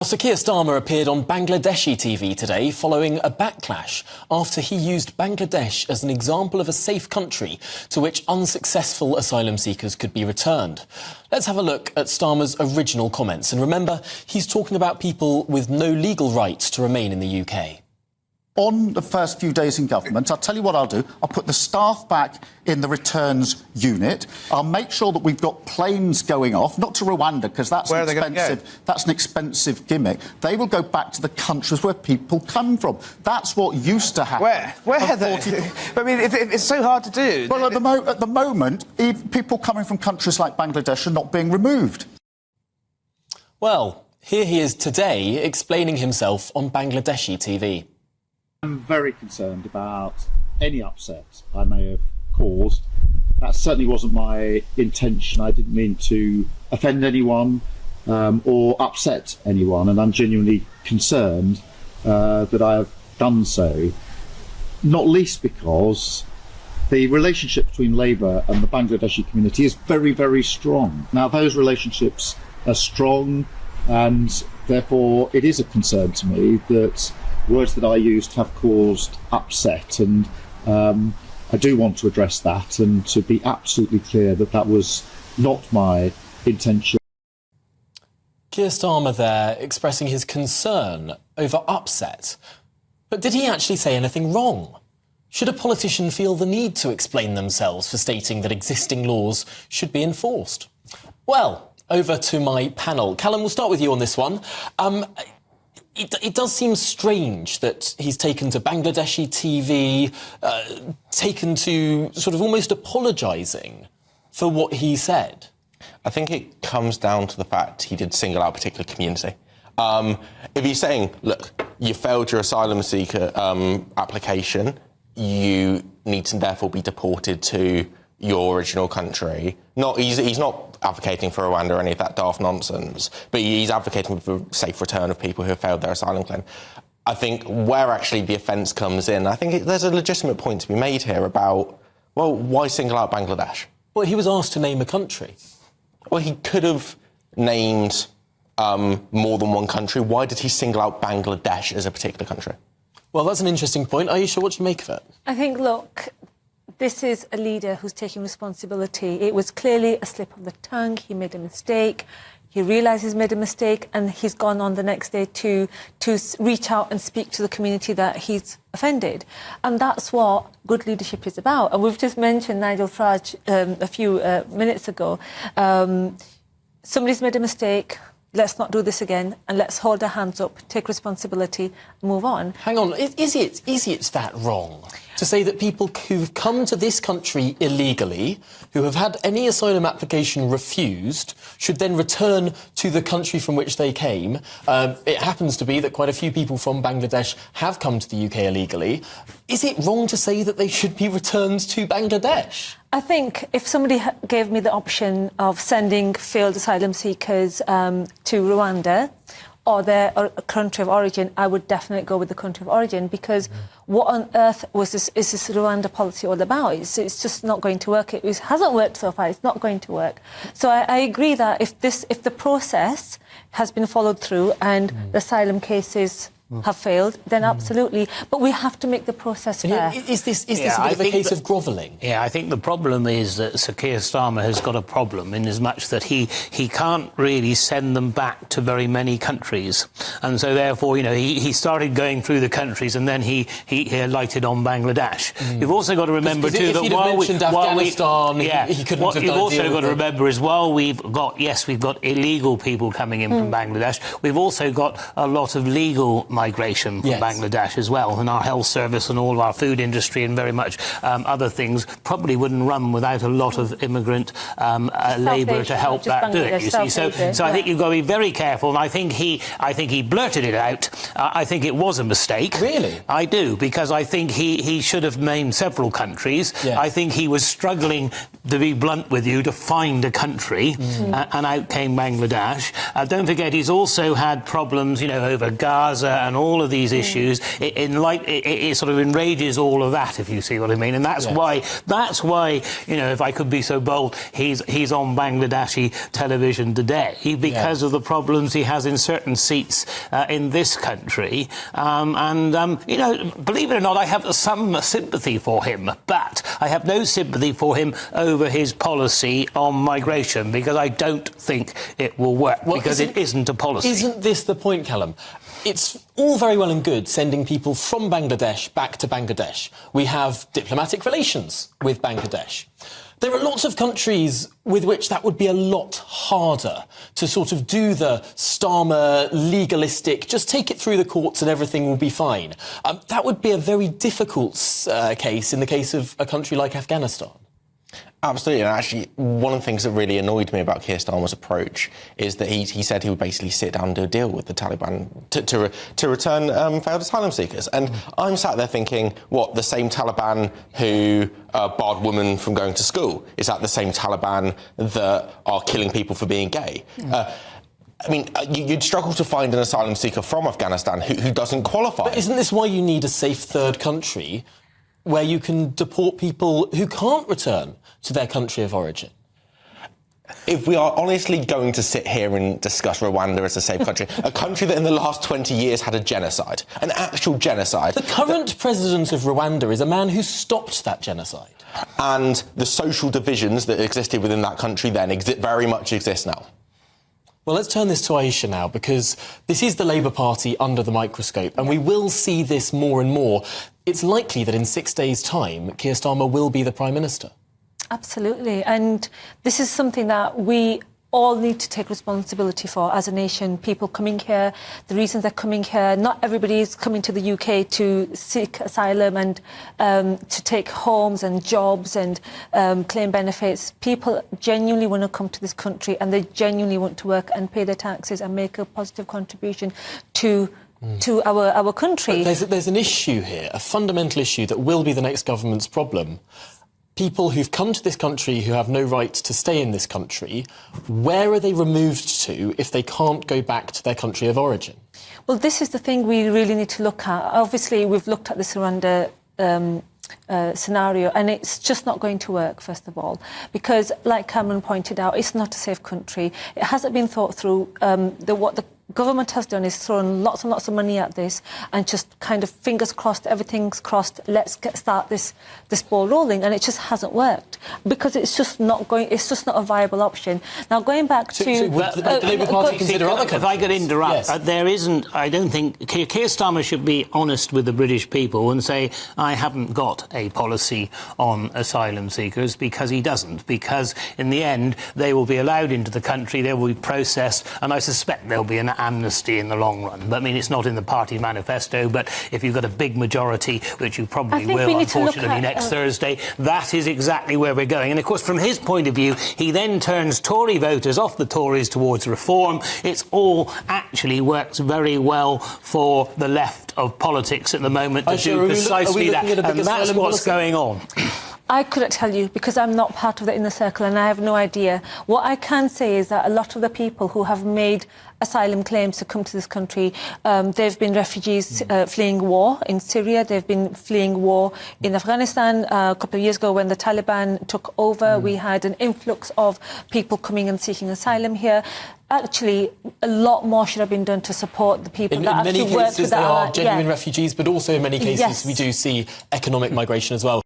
Sir Keir Starmer appeared on Bangladeshi TV today following a backlash after he used Bangladesh as an example of a safe country to which unsuccessful asylum seekers could be returned. Let's have a look at Starmer's original comments. And remember, he's talking about people with no legal rights to remain in the UK. On the first few days in government, I'll tell you what I'll do. I'll put the staff back in the returns unit. I'll make sure that we've got planes going off, not to Rwanda, because that's that's an expensive gimmick. They will go back to the countries where people come from. That's what used to happen. Where? I mean, it's so hard to do. Well, at the moment, people coming from countries like Bangladesh are not being removed. Well, here he is today explaining himself on Bangladeshi TV. I'm very concerned about any upset I may have caused. That certainly wasn't my intention. I didn't mean to offend anyone or upset anyone, and I'm genuinely concerned that I have done so, not least because the relationship between Labour and the Bangladeshi community is very, very strong. Now, those relationships are strong, and therefore it is a concern to me that words that I used have caused upset, and I do want to address that and to be absolutely clear that that was not my intention. Keir Starmer there expressing his concern over upset. But did he actually say anything wrong? Should a politician feel the need to explain themselves for stating that existing laws should be enforced? Well, over to my panel. Callum, we'll start with you on this one. It does seem strange that he's taken to Bangladeshi TV, taken to sort of almost apologising for what he said. I think it comes down to the fact he did single out a particular community. If he's saying, look, you failed your asylum seeker application, you need to therefore be deported to your original country. He's not advocating for Rwanda or any of that daft nonsense, but he's advocating for safe return of people who have failed their asylum claim. I think where actually the offence comes in, I think there's a legitimate point to be made here about, well, why single out Bangladesh? Well, he was asked to name a country. Well, he could have named more than one country. Why did he single out Bangladesh as a particular country? Well, that's an interesting point. Aisha, what do you make of it? I think, look, this is a leader who's taking responsibility. It was clearly a slip of the tongue. He made a mistake. He realised he's made a mistake, and he's gone on the next day to reach out and speak to the community that he's offended. And that's what good leadership is about. And we've just mentioned Nigel Farage a few minutes ago. Somebody's made a mistake. Let's not do this again, and let's hold our hands up, take responsibility, and move on. Hang on, is it that wrong to say that people who've come to this country illegally, who have had any asylum application refused, should then return to the country from which they came? It happens to be that quite a few people from Bangladesh have come to the UK illegally. Is it wrong to say that they should be returned to Bangladesh? I think if somebody gave me the option of sending failed asylum seekers to Rwanda or their country of origin, I would definitely go with the country of origin, because what on earth is this Rwanda policy all about? It's just not going to work. It hasn't worked so far. It's not going to work. So I agree that if the process has been followed through and the asylum cases have failed, then absolutely. But we have to make the process fair. Is this a bit of a case of grovelling? Yeah, I think the problem is that Sir Keir Starmer has got a problem in as much that he can't really send them back to very many countries. And so, therefore, you know, he started going through the countries, and then he alighted on Bangladesh. You've also got to remember, too, that you've also got to remember is while we've got illegal people coming in from Bangladesh, we've also got a lot of legal migration from Bangladesh as well, and our health service and all of our food industry and very much other things probably wouldn't run without a lot of immigrant labour to help that do it, you see. So I think you've got to be very careful, and I think he blurted it out. I think it was a mistake. Really? I do, because I think he should have named several countries. Yes. I think he was struggling, to be blunt with you, to find a country, and out came Bangladesh. Don't forget, he's also had problems, you know, over Gaza and all of these issues, it sort of enrages all of that, if you see what I mean. And that's why, you know, if I could be so bold, he's on Bangladeshi television today because of the problems he has in certain seats in this country. You know, believe it or not, I have some sympathy for him, but I have no sympathy for him over his policy on migration, because I don't think it will work, because it isn't a policy. Isn't this the point, Callum? It's all very well and good sending people from Bangladesh back to Bangladesh. We have diplomatic relations with Bangladesh. There are lots of countries with which that would be a lot harder to sort of do the Starmer legalistic, just take it through the courts and everything will be fine. That would be a very difficult case in the case of a country like Afghanistan. Absolutely, and actually, one of the things that really annoyed me about Keir Starmer's approach is that he said he would basically sit down and do a deal with the Taliban to return failed asylum seekers. And I'm sat there thinking, what, the same Taliban who barred women from going to school? Is that the same Taliban that are killing people for being gay? I mean, you'd struggle to find an asylum seeker from Afghanistan who doesn't qualify. But isn't this why you need a safe third country where you can deport people who can't return to their country of origin? If we are honestly going to sit here and discuss Rwanda as a safe country, a country that in the last 20 years had a genocide, an actual genocide. The current president of Rwanda is a man who stopped that genocide. And the social divisions that existed within that country then very much exist now. Well, let's turn this to Aisha now, because this is the Labour Party under the microscope, and we will see this more and more. It's likely that in 6 days' time, Keir Starmer will be the Prime Minister. Absolutely. And this is something that we all need to take responsibility for as a nation. People coming here, the reasons they're coming here. Not everybody is coming to the UK to seek asylum and to take homes and jobs and claim benefits. People genuinely want to come to this country, and they genuinely want to work and pay their taxes and make a positive contribution to our country. But there's an issue here, a fundamental issue that will be the next government's problem. People who've come to this country who have no right to stay in this country, where are they removed to if they can't go back to their country of origin? Well, this is the thing we really need to look at. Obviously, we've looked at the Rwanda scenario, and it's just not going to work, first of all, because, like Cameron pointed out, it's not a safe country. It hasn't been thought through. What the government has done is thrown lots and lots of money at this and just kind of fingers crossed, everything's crossed, let's start this ball rolling, and it just hasn't worked because it's just not a viable option. Now, going back to... would the Labour Party consider other countries? If I could interrupt, yes. I don't think... Keir Starmer should be honest with the British people and say, I haven't got a policy on asylum seekers, because he doesn't. Because, in the end, they will be allowed into the country, they will be processed, and I suspect there'll be an amnesty in the long run. But, I mean, it's not in the party manifesto, but if you've got a big majority, which you probably will, unfortunately, next Thursday, that is exactly where we're going. And, of course, from his point of view, he then turns Tory voters off the Tories towards reform. It's all actually works very well for the left of politics at the moment to do precisely that. And that's what's going on. I couldn't tell you, because I'm not part of the inner circle and I have no idea. What I can say is that a lot of the people who have made asylum claims to come to this country, they've been refugees fleeing war in Syria, they've been fleeing war in Afghanistan. A couple of years ago, when the Taliban took over, we had an influx of people coming and seeking asylum here. Actually, a lot more should have been done to support the people that actually work with In many cases, they are genuine refugees, but also in many cases we do see economic migration as well.